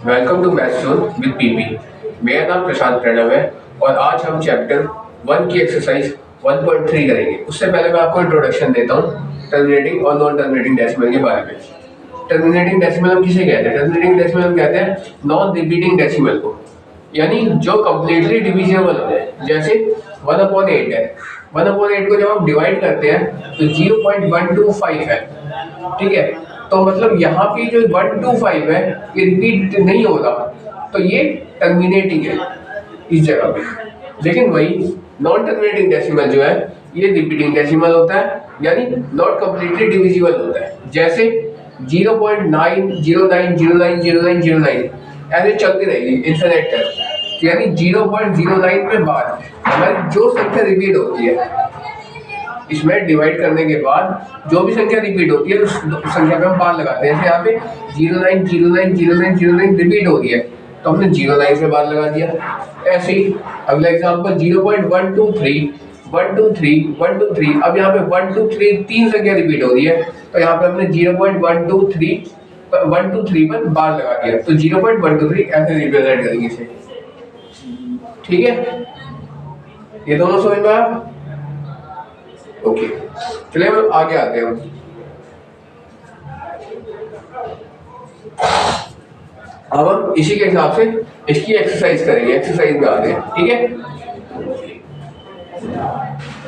Welcome to maths zone with PP. मेरा नाम प्रशांत प्रणव है और आज हम चैप्टर 1 की एक्सरसाइज 1.3 करेंगे। उससे पहले मैं आपको इंट्रोडक्शन देता हूँ टर्मिनेटिंग और नॉन टर्मिनेटिंग डेसिमल के बारे में। टर्मिनेटिंग डेसिमल हम किसे कहते हैं? टर्मिनेटिंग डेसिमल हम कहते हैं नॉन रिपीटिंग डेसिमल को, यानी जो कम्प्लीटली डिविजिबल हो जाए। जैसे 1/8 है, 1/8 को जब हम डिवाइड करते हैं तो 0.125 है, ठीक है। तो मतलब यहाँ पे जो 125 है ये रिपीट नहीं हो रहा, तो ये टर्मिनेटिंग है इस जगह पे। लेकिन वही नॉन टर्मिनेटिंग डेसिमल जो है ये रिपीटिंग डेसिमल होता है, यानी नॉट कम्प्लीटली डिविजिबल होता है। जैसे 0.9090909 ऐसे चलती रहेगी इन्फिनिट तक, यानी 0.09 पे बाद हमारी जो संख्या रिपीट होती है, इसमें डिवाइड करने के बाद जो भी संख्या रिपीट होती है उस संख्या पे हम बार लगाते हैं। जैसे यहाँ पे 09090909 रिपीट हो रही है तो हमने 09 से बार लगा दिया। ऐसे ही अगला एग्जांपल 0.123 123 अब यहाँ पे 123 तीन संख्या रिपीट हो रही है तो यहाँ पे हमने 0.123 पर बार लगा दिया, तो 0.123 ऐसे रिप्रेजेंट करेंगे इसे। ठीक है, ये दोनों समझ में आया? ओके, चलिए हम आगे आते हैं। अब हम इसी के हिसाब से इसकी एक्सरसाइज करेंगे। एक्सरसाइज में आते हैं, ठीक है।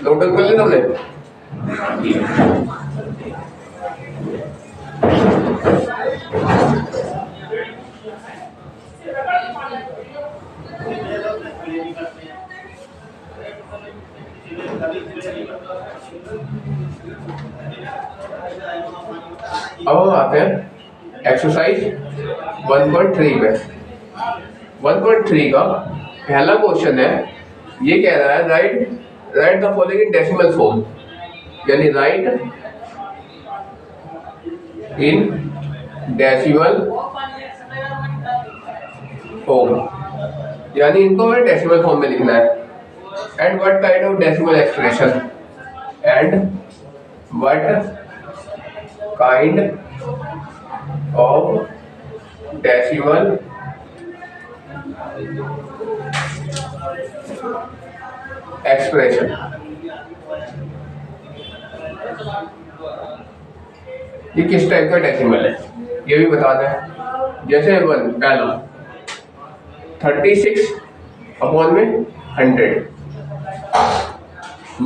नोट कर लिया तुमने? अब हम आते हैं एक्सरसाइज 1.3 पे। 1.3 का पहला क्वेश्चन है, ये कह रहा है right the following in decimal form, यानी राइट इन डेसिमल फॉर्म, यानी इनको हमें डेसिमल फॉर्म में लिखना है। And what kind of decimal expression, and what kind of decimal expression. ये किस टाइप का डेसिमल है ये भी बता दें। जैसे वन पहला 36 अपॉन में 100,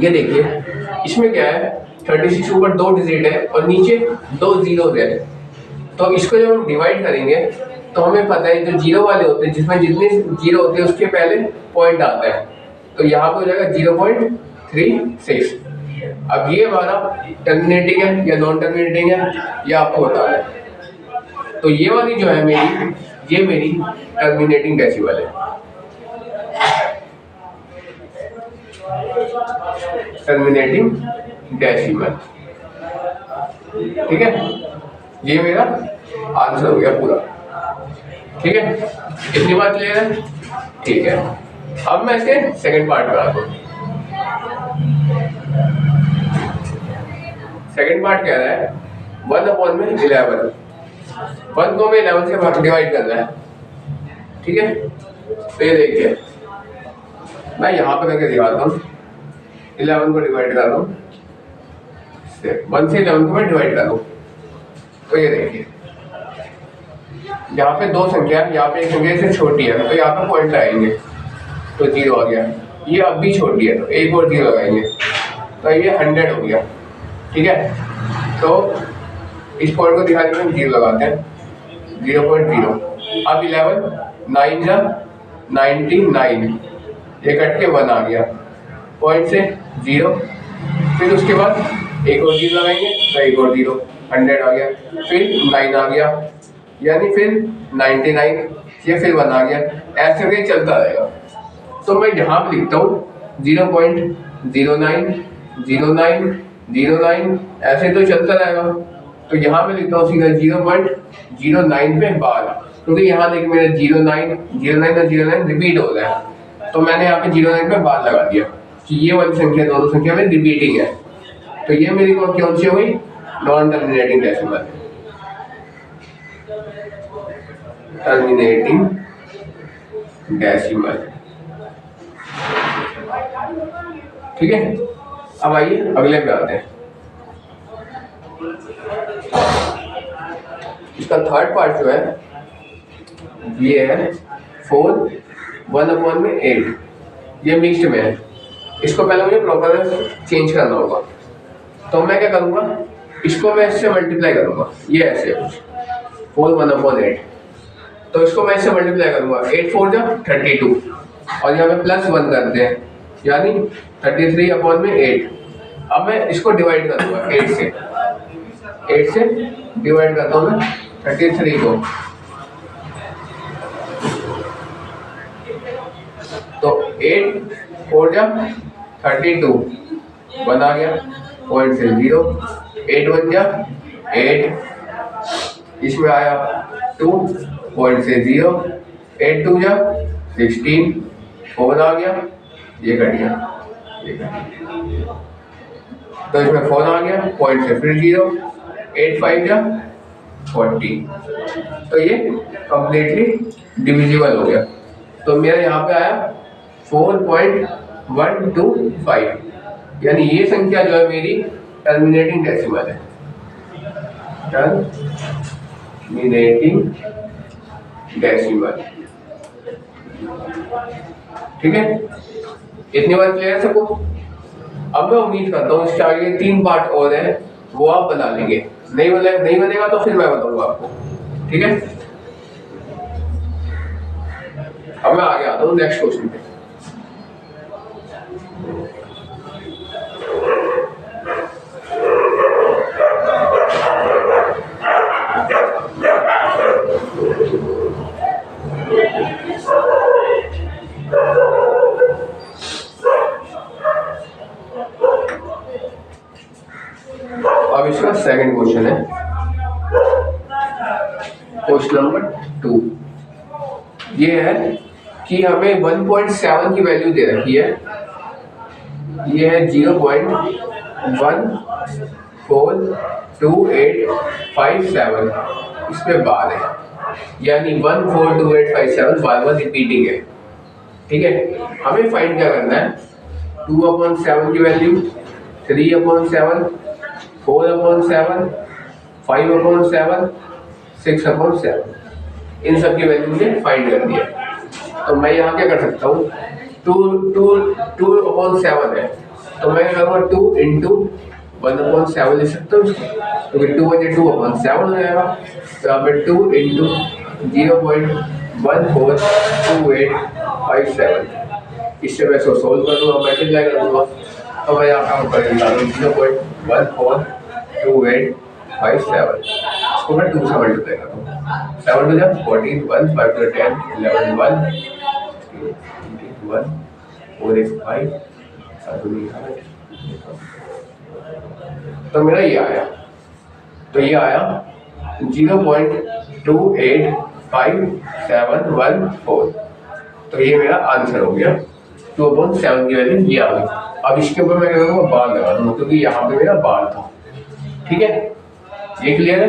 ये देखिए इसमें क्या है, 36 के ऊपर 2 डिजिट है और नीचे 2 जीरो है। तो इसको जब हम डिवाइड करेंगे तो हमें पता है जो जीरो वाले होते हैं, जिसमें जितने जीरो होते हैं उसके पहले पॉइंट आता है, तो यहाँ पे हो जाएगा 0.36। अब ये हमारा टर्मिनेटिंग है या नॉन टर्मिनेटिंग है ये आपको बताना है। तो ये वाली जो है ये मेरी टर्मिनेटिंग डेसिमल है। टर्मिनेटिंग डेसिमल, ठीक है, ये मेरा आंसर हो गया पूरा। ठीक है, इतनी बात क्लियर है? ठीक है, अब मैं इसके सेकंड पार्ट में आता हूँ। सेकंड पार्ट कह रहा है 1/11, 1 को हमें 11 से डिवाइड करना है, ठीक है। तो ये देखिए मैं यहाँ पर करके दिखाता हूँ। 11 को डिवाइड कर रहा हूँ, 1 से 11 को मैं डिवाइड कर रहा हूँ। तो ये देखिए यहाँ पे दो संख्या, यहाँ पे एक संख्या से छोटी है तो यहाँ पे पॉइंट लगाएंगे तो 0 आ गया। ये अब भी छोटी है तो एक और 0 लगाएंगे तो ये 100 हो गया, ठीक है। तो इस पॉइंट को दिखाने में हम 0 लगाते हैं, 0.0। अब 11 9 जा 99, ये कट के 1 आ गया, पॉइंट से 0। फिर उसके बाद एक और 0 लगाएंगे तो एक और 0, 100 आ गया। फिर 9 आ गया, यानी फिर 99, ये फिर 1 आ गया। ऐसे करके चलता रहेगा। तो मैं यहाँ पे लिखता हूँ 0.09 09 09, ऐसे तो चलता रहेगा। तो यहाँ पे लिखता हूँ सीधा 0.09 पे बार, क्योंकि यहाँ देखिए मेरा 09 और 09 रिपीट हो रहा है, तो मैंने यहाँ पे 09 पे बार लगा दिया कि ये वाली संख्या दोनों संख्या में रिपीटिंग है। तो ये मेरी कौन सी हो गई? Non terminating decimal. Terminating decimal. ठीक है, अब आइए अगले पे आते हैं। इसका थर्ड पार्ट जो है ये है 4 1/8, ये मिक्स्ड में है। इसको पहले मुझे प्रॉपर चेंज करना होगा, तो मैं क्या करूँगा, इसको मैं इससे मल्टीप्लाई करूँगा, ये ऐसे कुछ 4 1/8, तो इसको मैं इससे मल्टीप्लाई करूँगा, 8 4 जा 32 और यहाँ पे +1 करते हैं, यानी 33/8। अब मैं इसको डिवाइड करूँगा 8 से डिवाइड करता हूँ मैं 33 को, तो 8 4 जा 32, 1 आ गया, पॉइंट से 0, 8 1 जा 8, इसमें आया 2, पॉइंट से 0, 8 2 जा 16, 4 आ गया, ये कट गया, तो इसमें 4 आ गया, पॉइंट से फिर 0, 8 5 जा 40, तो ये कंप्लीटली डिविजिबल हो गया। तो मेरा यहाँ पे आया 4.125, यानी ये संख्या जो है मेरी टर्मिनेटिंग डेसिमल है, टर्मिनेटिंग डेसिमल। ठीक है, इतनी बात क्लियर है सबको। अब मैं उम्मीद करता हूँ इसके आगे 3 पार्ट और है, वो आप बना लेंगे, नहीं बनेगा तो फिर मैं बताऊंगा आपको। ठीक है, अब मैं आगे आता हूँ नेक्स्ट क्वेश्चन पे। अब इसका सेकंड क्वेश्चन है, क्वेश्चन नंबर 2। ये है कि हमें 1.7 की वैल्यू दे रखी है, ये है 0.142857, इसमें बार है, यानी 142857 बार रिपीटिंग है। ठीक है, हमें फाइंड क्या करना है, 2/7 की वैल्यू, 3/7, 4/7, 5/7, 6/7, इन सब की वैल्यू मुझे फाइंड कर दिया। तो मैं यहाँ क्या कर सकता हूँ, 2/7 है, तो मैं क्या करूँगा, 2 × 1/7 लिख सकता हूँ इसको, क्योंकि 2 बजे 2/7 हो जाएगा। तो यहाँ पे 2 × 0.142857, इससे मैं इसको सोल्व कर दूँगा, मल्टीप्लाई कर दूँगा। तो मैं यहाँ पर कर देता हूँ 0.142857, इसको मैं 2 से मल्टीप्लाई करता हूँ, 7 2 जा 14, 1 5 2 10 11 1 1 4 1 5 7 2 8। तो मेरा ये आया, तो ये आया 0.285714, तो ये मेरा आंसर हो गया। 2/7 की वैल्यू ये आ गई। अब इसके ऊपर मैं क्या करूँगा, बार लगा दूंगा, क्योंकि यहाँ पे मेरा बार था। ठीक है, ये क्लियर है।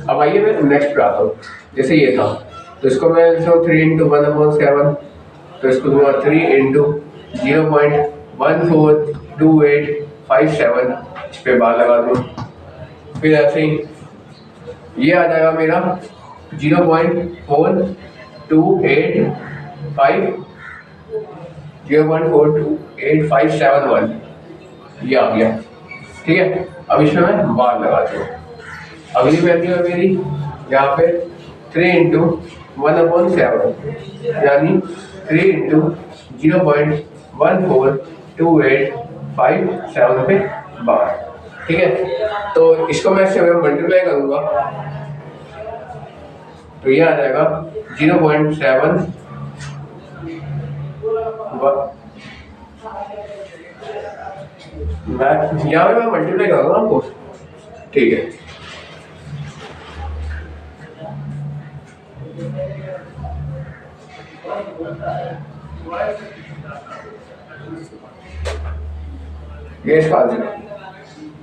अब आइए मैं नेक्स्ट पे आता हूँ। जैसे ये था, तो इसको मैं 3 × 1/7, तो इसको दूंगा 3 × 0.142857, इस पे बार लगा दूँ। फिर ऐसे ही ये आ जाएगा मेरा 0.428571, ये आ गया। ठीक है, अब इसमें मैं बार लगाती हूँ। अगली वैल्यू है मेरी यहाँ पे 3 × 1/7, यानी 3 × 0.142857 पे बार। ठीक है, तो इसको मैं इससे मल्टीप्लाई करूँगा, तो ये आ जाएगा 0.7 यहाँ पे मैं मल्टीप्लाई करूँगा आपको। ठीक है, ये इसका आंसर।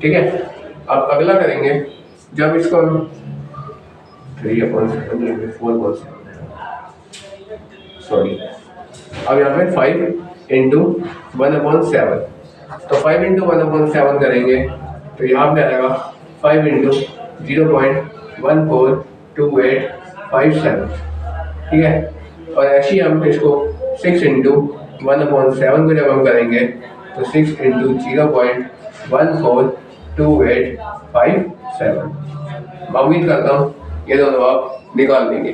ठीक है, अब अगला करेंगे, जब इसको 3/7 4/7 सॉरी। अब यहाँ पे 5/1/7, तो 5/1/7 करेंगे तो यहाँ पे आ जाएगा 5/0.142857, ठीक है। और ऐसे ही हम इसको 6/1/7 को जब हम करेंगे तो 6/0.142857। मैं उम्मीद करता हूँ ये दोनों आप निकाल लेंगे।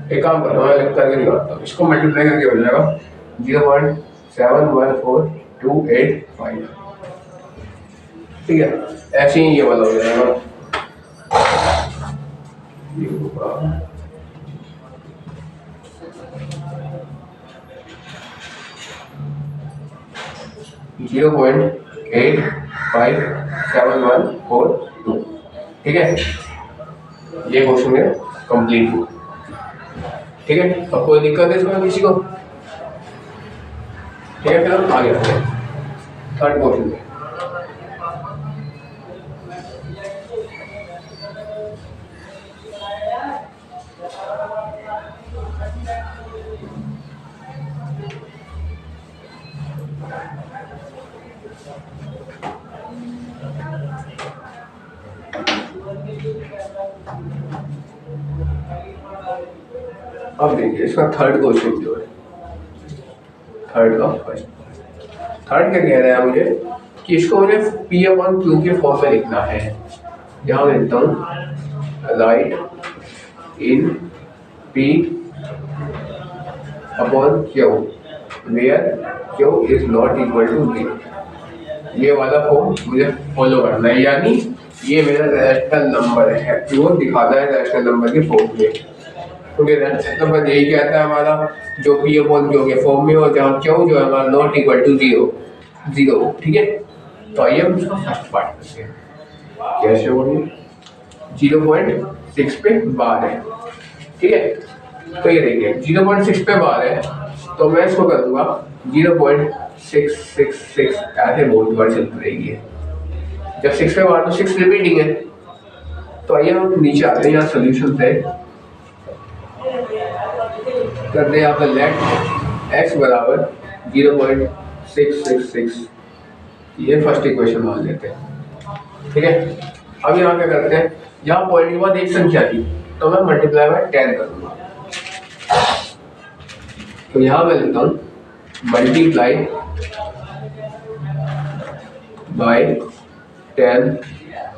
एक काम करो, मैं लिख करके निकालता हूँ, इसको मल्टीप्लाई करके हो जाएगा 0.714285, ठीक है। ऐसे ही ये वाला हो जाएगा, ये होगा 0.857142, ठीक है। ये क्वेश्चन है कंप्लीट हुआ, ठीक है। अब कोई दिक्कत है इसमें किसी को? ठीक है, फिर हम आगे बढ़ते हैं थर्ड क्वेश्चन में। अब देखिए इसका थर्ड क्वेश्चन जो है, थर्ड का फर्स्ट, थर्ड क्या कह रहा है मुझे कि इसको मुझे P/Q के फॉर्म में लिखना है। यहाँ मैं लिखता हूँ right in P/Q where Q is not equal to 0। ये वाला फॉर्म मुझे फॉलो करना है, यानी ये मेरा रैशनल नंबर है, वो दिखाना है रैशनल नंबर के फॉर्म में। क्योंकि रैशनल नंबर यही कहता है हमारा जो P/Q के फॉर्म में हो, जहाँ Q जो है हमारा नॉट इक्वल टू 0, ठीक है। तो आइए हम इसका फर्स्ट पार्ट करते हैं। कैसे होगी? 0.6 पे बार है, ठीक है। तो ये देखिए 0.6 पे बार है, तो मैं इसको कर दूंगा 0.666 ऐसे बहुत बार चलती रहेगी। जब 6 पे बार तो 6 रिपीटिंग है। तो आइए हम नीचे आते हैं, यहाँ सोल्यूशन से करते हैं। यहाँ पर लेट x बराबर 0.666, ये फर्स्ट इक्वेशन मान लेते हैं, ठीक है। अब यहाँ क्या करते हैं, यहाँ पॉइंट के बाद एक संख्या थी तो मैं मल्टीप्लाई बाय 10 करूंगा। तो यहाँ मैं लिखता हूँ मल्टीप्लाई बाय 10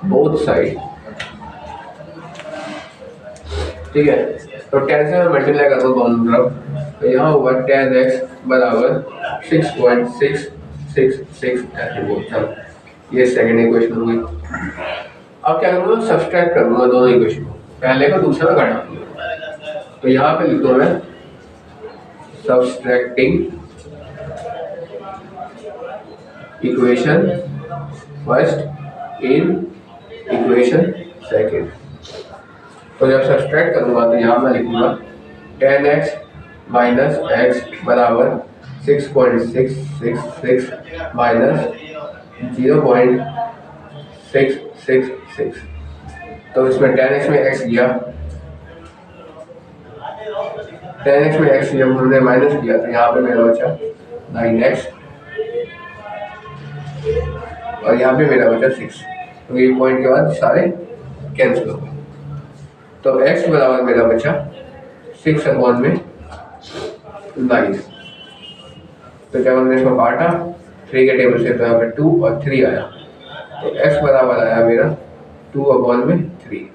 बोथ साइड, ठीक है। तो 10 से मैं मल्टीप्लाई करता हूँ दोनों तरफ, तो यहाँ होगा 10x बराबर 6.666 ऐसे बोलता हूँ। ये सेकेंड इक्वेशन होगी। अब क्या करूँगा, सब्सट्रैक्ट करूँगा दोनों इक्वेशन को, पहले का दूसरा घटा दूँगा। तो यहाँ पे लिख दो मैं subtracting equation first in equation second. तो जब सब्सट्रैक्ट करूँगा तो यहाँ मैं लिखूँगा 10x माइनस x बराबर 6.666 माइनस 0.666। तो इसमें 10x में x गया, 10x में x जब हमने माइनस किया तो यहाँ पे मेरा बचा 9x और यहाँ पे मेरा बचा 6। तो ये पॉइंट के बाद सारे कैंसिल हो गए। तो x बराबर मेरा बचा 6/9। तो जब हमने इसको काटा 3 के टेबल से तो यहाँ पे 2 और 3 आया, तो x बराबर आया मेरा 2/3।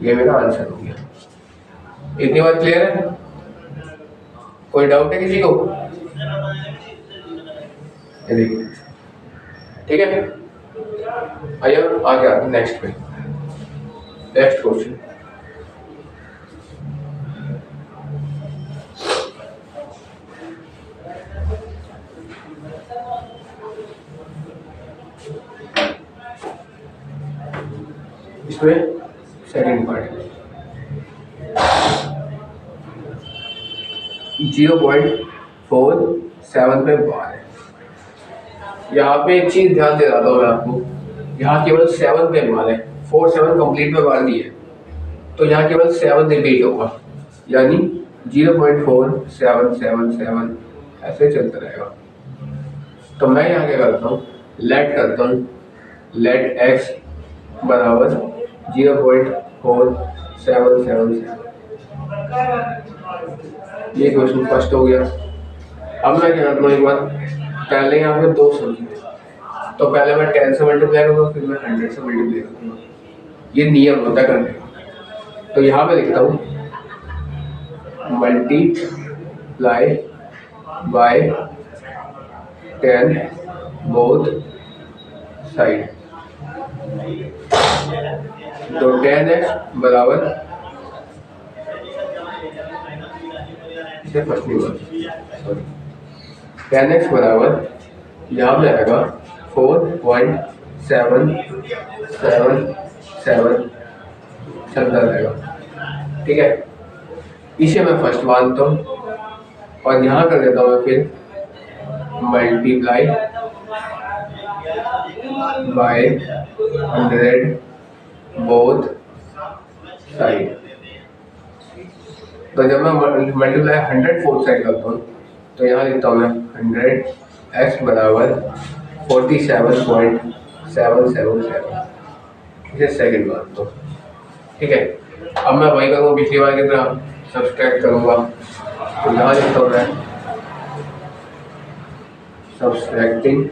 ये मेरा आंसर हो गया। इतनी बात क्लियर है? कोई डाउट है किसी को? ये देखिए, ठीक है। आइए आगे आते नेक्स्ट पे, नेक्स्ट क्वेश्चन। इसमें सेकेंड पार्ट 0.47 पे बार है। यहाँ पे एक चीज ध्यान दे रहा था मैं आपको, यहाँ केवल 7 पे बार है, 4 7 कंप्लीट में बार दिए, तो यहाँ केवल 7 रिपीट होगा, यानी 0.4777 ऐसे चलता रहेगा। तो मैं यहाँ क्या करता हूँ, लेट करता हूँ, लेट x बराबर 0.4777। ये क्वेश्चन फर्स्ट हो गया। अब मैं क्या करता हूँ, एक बार पहले यहाँ पे 2 समझे, तो पहले मैं 10 से मल्टीप्लाई करूँगा, फिर मैं 100 से मल्टीप्लाई करूँगा। ये नियम होता है करने का। तो यहाँ पे लिखता हूँ मल्टीप्लाई बाय 10 बोथ साइड। तो 10x बराबर, इसे फर्स्ट नहीं बोला, सॉरी, 10x बराबर यहाँ पे आएगा 4.777 चलता रहेगा। ठीक है, इसे मैं फर्स्ट मानता हूँ और यहाँ कर देता हूँ मैं फिर मल्टीप्लाई बाय 100 बोथ साइड। तो जब मैं मल्टीप्लाई 100 फोर्थ साइड करता हूँ, तो यहाँ लिखता हूँ मैं 100x बराबर 47.777, इसे सेकंड मानता हूँ। ठीक है, अब मैं वही करूँगा पिछली बार की तरह, सब्सट्रैक्ट करूँगा। तो यहाँ लिखता हूँ मैं subtracting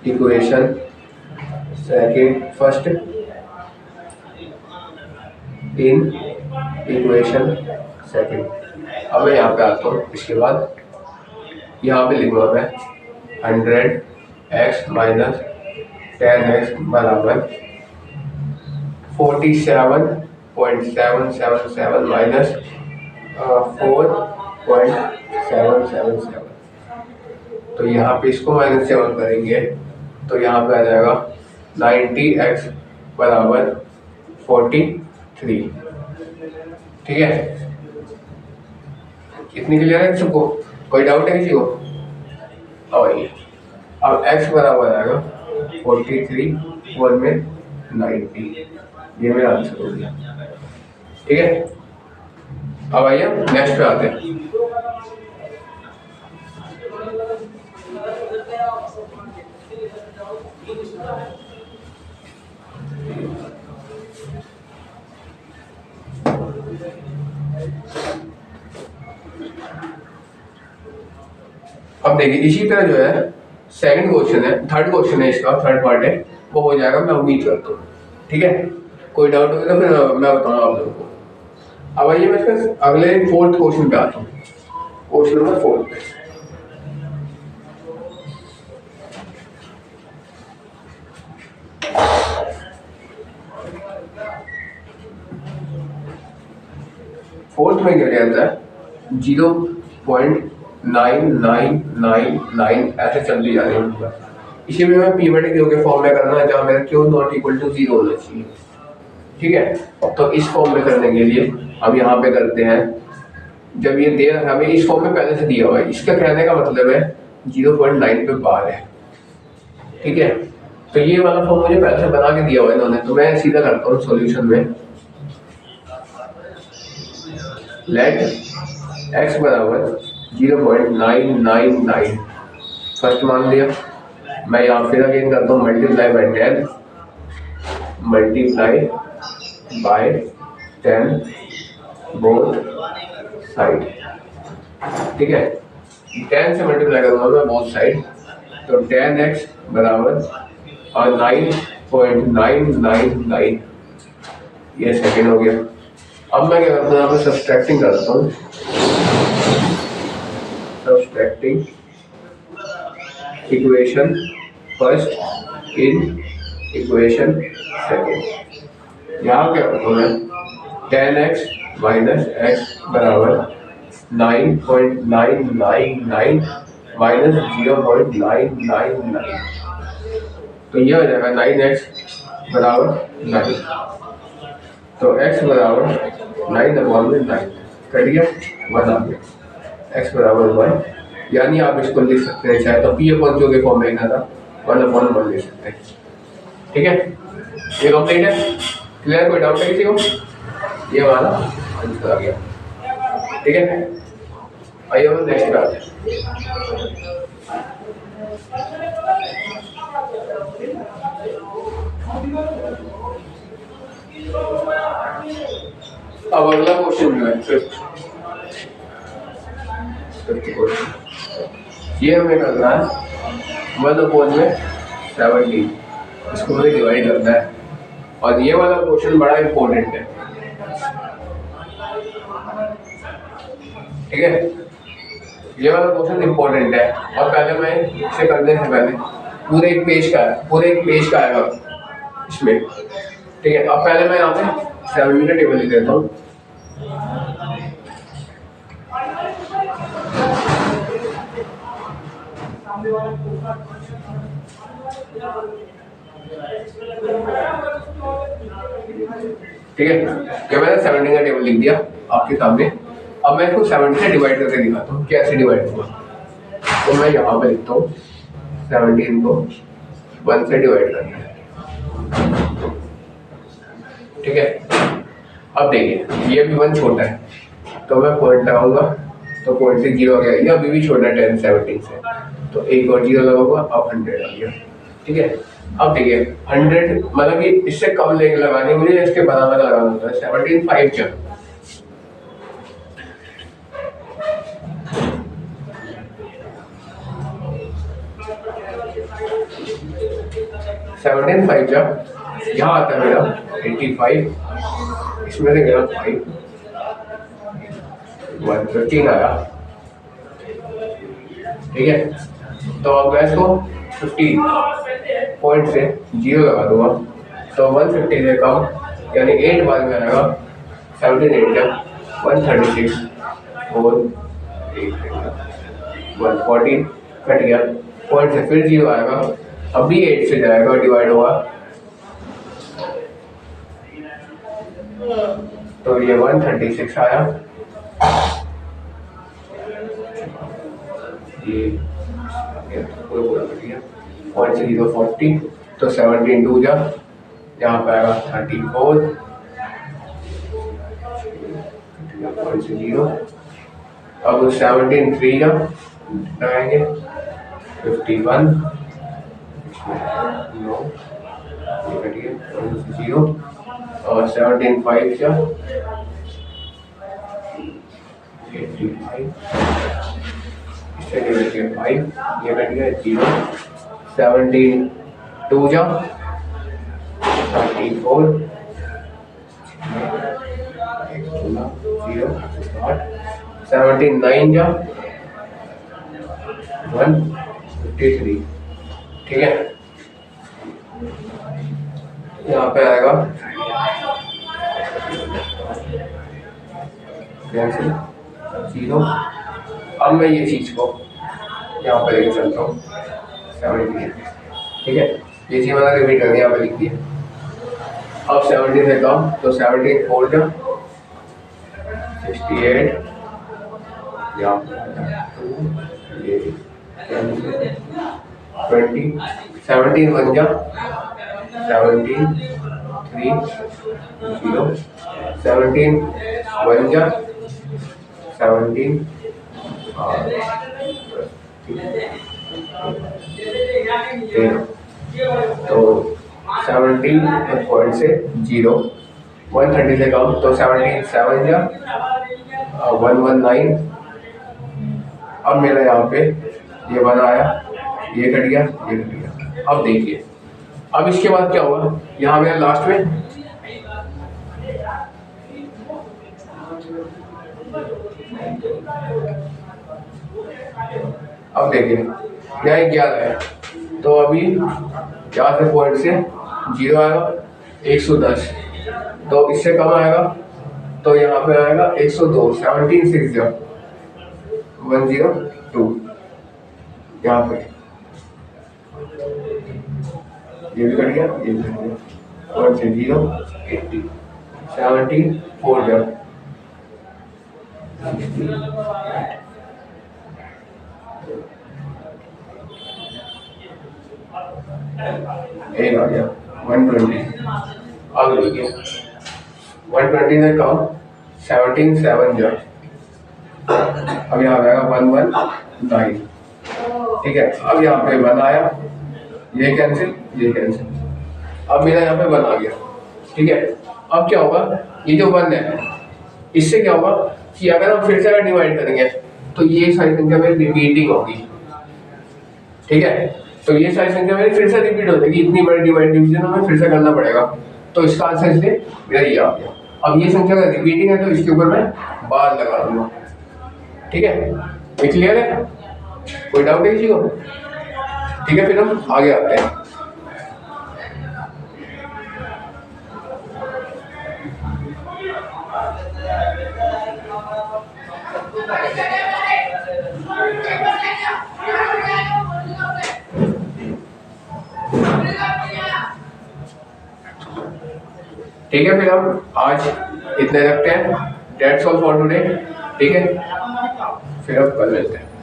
equation second first in equation second. अब मैं यहाँ पे आता हूँ, इसके बाद यहाँ पे लिखूँगा मैं 100x माइनस 10x बराबर 47.777 माइनस 4.777। तो यहाँ पे इसको माइनस 7 करेंगे, तो यहाँ पे आ जाएगा 90x बराबर 43। ठीक है, कितनी क्लियर है सबको? कोई डाउट है किसी को? अब x बराबर आएगा 43 1 में 90, ये मेरा आंसर हो गया। ठीक है, अब आइए नेक्स्ट पे आते हैं। अब देखिए, इसी तरह जो है सेकंड क्वेश्चन है, थर्ड क्वेश्चन है, इसका थर्ड पार्ट है, वो हो जाएगा, मैं उम्मीद करता हूँ। ठीक है, कोई डाउट होगा तो फिर मैं बताऊंगा आप लोगों को। अब आइए मैं इसका अगले फोर्थ क्वेश्चन पे आता हूँ, क्वेश्चन नंबर 4 पे। फोर्थ में क्या कहता है, 0.9999 ऐसे चलती जा रही है। इसी में मैं पीवट क्यू के फॉर्म में करना है, जहाँ मेरा क्यू नॉट इक्वल टू 0 होना चाहिए। ठीक है, तो इस फॉर्म में करने के लिए हम यहाँ पे करते हैं, जब ये दे रहा है हमें इस फॉर्म में पहले से दिया हुआ है, इसका कहने का मतलब है 0.9 पे बार है। ठीक है, तो ये वाला फॉर्म मुझे पहले से बना के दिया हुआ है इन्होंने, तो मैं सीधा करता हूँ सॉल्यूशन में। लेट x बराबर 0.999 फर्स्ट मान लिया। मैं यहाँ फिर अगेन करता हूँ multiply by 10, multiply by 10 both side. ठीक है, 10 से मल्टीप्लाई करूँगा मैं बोथ साइड, तो 10x बराबर और 9.999, ये सेकेंड हो गया। अब मैं क्या करता हूँ, यहाँ पे सब्सट्रैक्टिंग करता हूँ, subtracting equation first in equation second. यहाँ क्या करता हूँ मैं, 10x माइनस x बराबर 9.999 माइनस 0.999, तो ये हो जाएगा 9x बराबर 9, तो x बराबर 9/9 कट गया, 1 आ गया, x बराबर 1। यानी आप इसको लिख सकते हैं, चाहे तो p/q के फॉर्म में लिखना था, 1/1 लिख सकते हैं। ठीक है, ये कंप्लीट है, क्लियर? कोई डाउट है किसी को? ये हमारा आंसर आ गया, ठीक है। आइए हम नेक्स्ट पे आते हैं। अब अगला क्वेश्चन जो है फिफ्थ क्वेश्चन, ये हमें करना है 1/70, इसको हमें डिवाइड करना है। और ये वाला क्वेश्चन बड़ा इंपॉर्टेंट है, ठीक है। ये वाला क्वेश्चन इंपॉर्टेंट है। और पहले मैं इसे करने से पहले पूरे एक पेज का आएगा इसमें, ठीक है। अब पहले मैं यहाँ पे 70 का टेबल लिख देता हूँ। ठीक है, ये मैंने 70 का टेबल लिख दिया आपके सामने। अब मैं इसको 70 से डिवाइड करके दिखाता हूँ कैसे डिवाइड होगा। तो मैं यहाँ पे लिखता हूँ 17 को 1 से डिवाइड करना है, ठीक है। अब देखिए ये भी 1 छोटा है, तो मैं पॉइंट लगाऊंगा, तो पॉइंट से 0 आ गया। ये अभी भी छोटा है 10 17 से, तो एक और 0 लगाऊंगा, अब 100 आ गया, ठीक है। अब देखिए 100 मतलब कि इससे कम लेके लगानी, मुझे इसके बराबर लगाना होता है। 17 5 जब 17 5 जब यहाँ आता है मेरा 85, इसमें से गया 5, 115 आया, ठीक है। तो अब मैं इसको 50 पॉइंट से 0 लगा दूंगा, तो 150 से कम यानी 8 बाद में आएगा 17 8 जब 136 और 114 कट गया, पॉइंट से फिर 0 आएगा, अभी 8 से जाएगा, डिवाइड होगा, तो ये 136 आया, ये पूरा कट गया, पॉइंट से 0 40, तो 17 2 जा यहाँ पे आएगा 34, पॉइंट से 0, अब 17 3 जा आएंगे 51, नो ये कटिए 0, और 17 5 जा 85, इससे कटिए 5, ये कटिए 0, 17 2 जा 34, 0 17 9 जा 153, ठीक है। यहाँ पे आएगा कैंसिल 0। अब मैं ये चीज को यहाँ पे लेके चलता हूँ 70, ठीक है। ये चीज मैंने रिपीट करके यहाँ पे लिख दी। अब 70 से कम, तो 17 4 जा 68, यहाँ ये 20, 17 1 जा 17 3 0, 17 1 जा 17 तो 17 पॉइंट से 0, 130 से कम, तो 17 7 जा 119। अब मेरा यहाँ पे ये 1 आया, ये कट गया, ये कट गया। अब देखिए अब इसके बाद क्या होगा, यहाँ मेरा लास्ट में अब देखिए यहाँ 11 है, तो अभी यहाँ से पॉइंट से 0 आएगा 110, तो इससे कम आएगा, तो यहाँ पे आएगा 102, 17 6 जा 102, यहाँ पे ये भी कट गया, ये भी कट गया, 1 से 0 80, 17 4 जा 60, एक आ गया 120, अब देखिए 120 से कम 17 7 जो अब यहाँ आएगा 119, ठीक है। अब यहाँ पे 1 आया, ये कैंसिल ये कैंसिल, अब मेरा यहाँ पे 1 आ गया, ठीक है। अब क्या होगा, ये जो 1 है इससे क्या होगा कि अगर हम फिर से अगर डिवाइड करेंगे तो ये सारी संख्या मेरी रिपीटिंग होगी, ठीक है। तो ये सारी संख्या मेरी फिर से रिपीट हो जाएगी, इतनी बड़ी डिवाइड डिवीजन हमें फिर से करना पड़ेगा। तो इसका आंसर इसलिए मेरा ये आ गया। अब ये संख्या अगर रिपीटिंग है तो इसके ऊपर मैं बार लगा दूंगा, ठीक है। ये क्लियर है, कोई डाउट है किसी को? ठीक है, फिर हम आगे आते हैं। ठीक है, फिर हम आज इतने रखते हैं। डेट्स ऑल फॉर टुडे, ठीक है। फिर अब कल मिलते हैं।